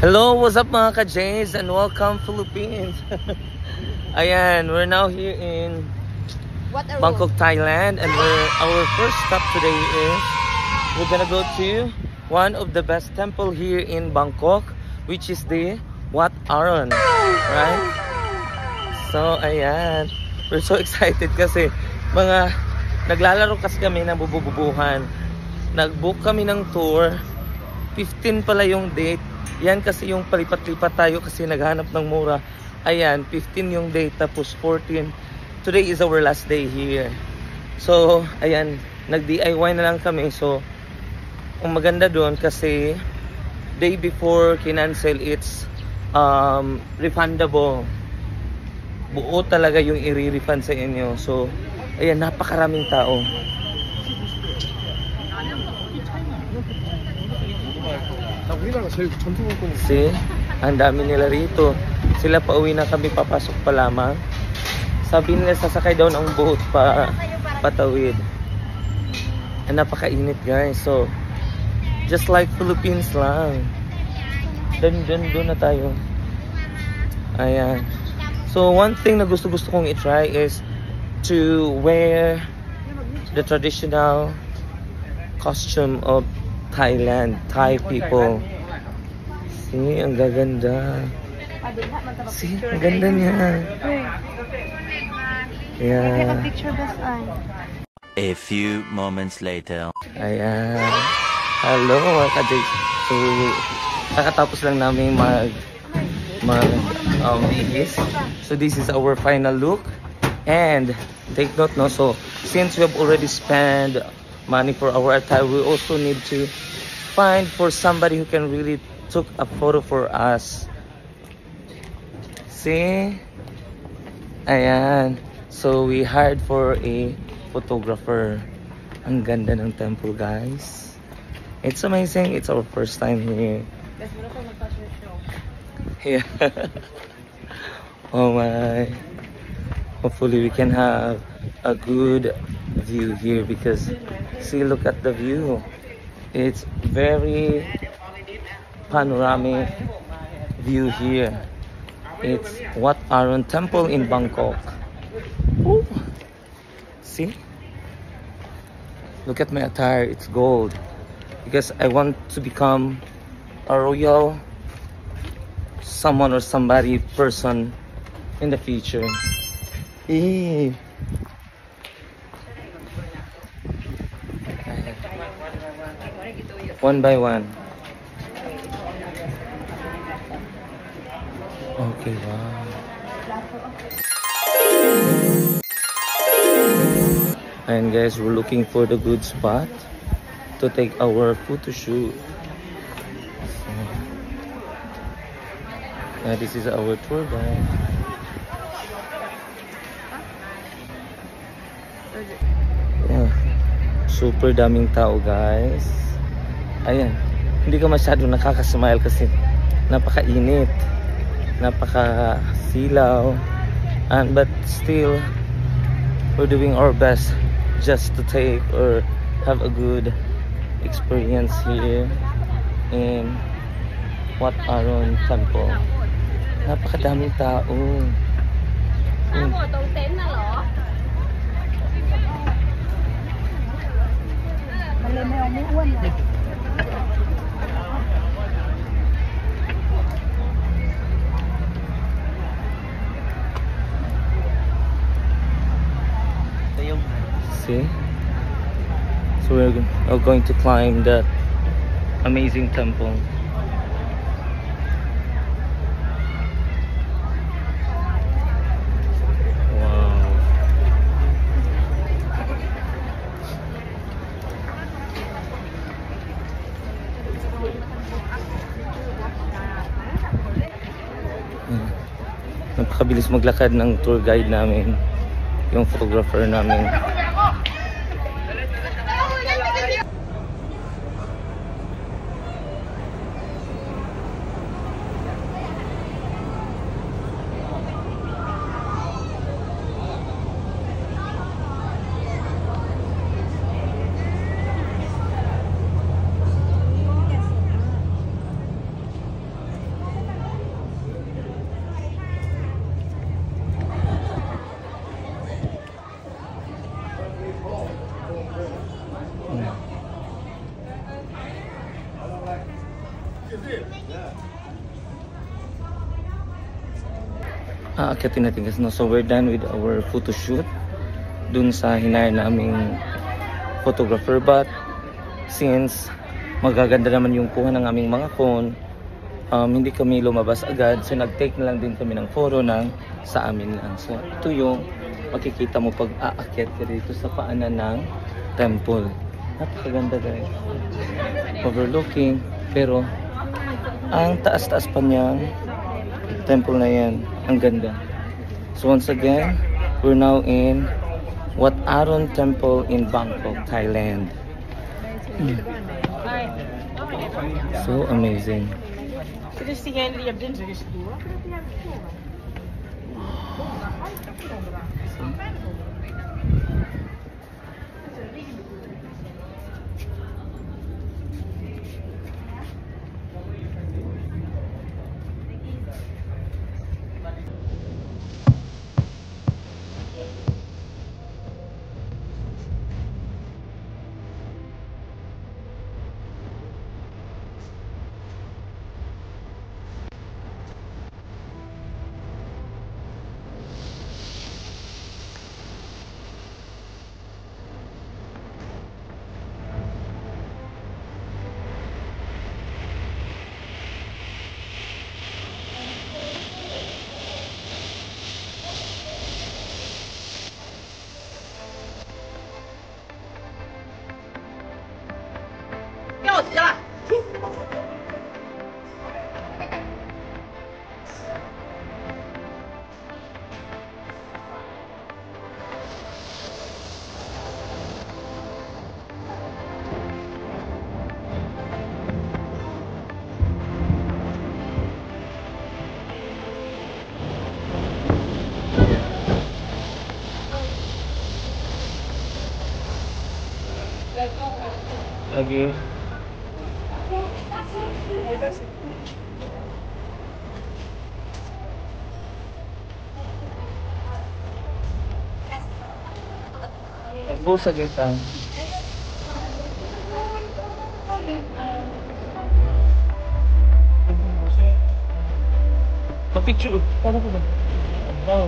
Hello, what's up mga ka-Jays and welcome Philippines. Ayan, we're now here in Bangkok, Thailand, and our first stop today is we're gonna go to one of the best temple here in Bangkok, which is the Wat Arun, right? So ayan, we're so excited kasi mga naglalaro kasi kami ng bububuhan. Nag-book kami ng tour, 15 pala yung date. Yan kasi yung palipat-lipat tayo kasi naghanap ng mura. Ayan, 15 yung date tapos 14. Today is our last day here. So, ayan, nag-DIY na lang kami. So, ang maganda doon kasi day before kinancel, it's refundable. Buo talaga yung i-refund sa inyo. So, ayan, napakaraming tao. See, ang dami nila rito. Sila pauwi na, kami papasok pa lamang. Sabi nila sasakay daw ng boat pa patawid. And napakainit guys. So just like Philippines lang. Doon na tayo. Ayan. So one thing na gusto kong i-try is to wear the traditional costume of Thailand, Thai people. See, ang gaganda. See, ang ganda niya. Yeah. A few moments later. Ayan. Hello mga ka-Jay. So, kakatapos lang namin bihis. So, this is our final look. And, take note, no? So, since we have already spent money for our attire, we also need to find for somebody who can really took a photo for us. See? Ayan. So we hired for a photographer. Ang ganda ng temple guys. It's amazing. It's our first time here. Yeah. Oh my. Hopefully we can have a good view here because see, look at the view. It's very panoramic view here. It's Wat Arun Temple in Bangkok. Ooh. See? Look at my attire. It's gold because I want to become a royal someone or somebody person in the future. Eee. One by one. Okay, wow. And guys, we're looking for the good spot to take our photo shoot. So, this is our tour guide. Yeah. Super daming tao guys. Ayan, hindi ka masyado nakakasmile kasi napakainit, napakasilaw, and but still we're doing our best just to take or have a good experience here in Wat Arun Temple. Napakadaming tao. See? So we're going to climb that amazing temple. Wow. Napakabilis maglakad ng tour guide namin, yung photographer namin. Aakyatin natin guys, no? So we're done with our photo shoot dun sa hinire naming photographer, but since magaganda naman yung kuha ng aming mga phone, hindi kami lumabas agad, so nag-take na lang din kami ng photo ng sa amin lang. So ito yung makikita mo pag aakyat ka dito sa paanan ng temple. Napakaganda guys, overlooking, pero ang taas-taas pa niyang temple na yan, ang ganda. So once again, we're now in Wat Arun Temple in Bangkok, Thailand. So amazing. Lagi. Busa kita. Pa-picture. Paano ko ba? Wow.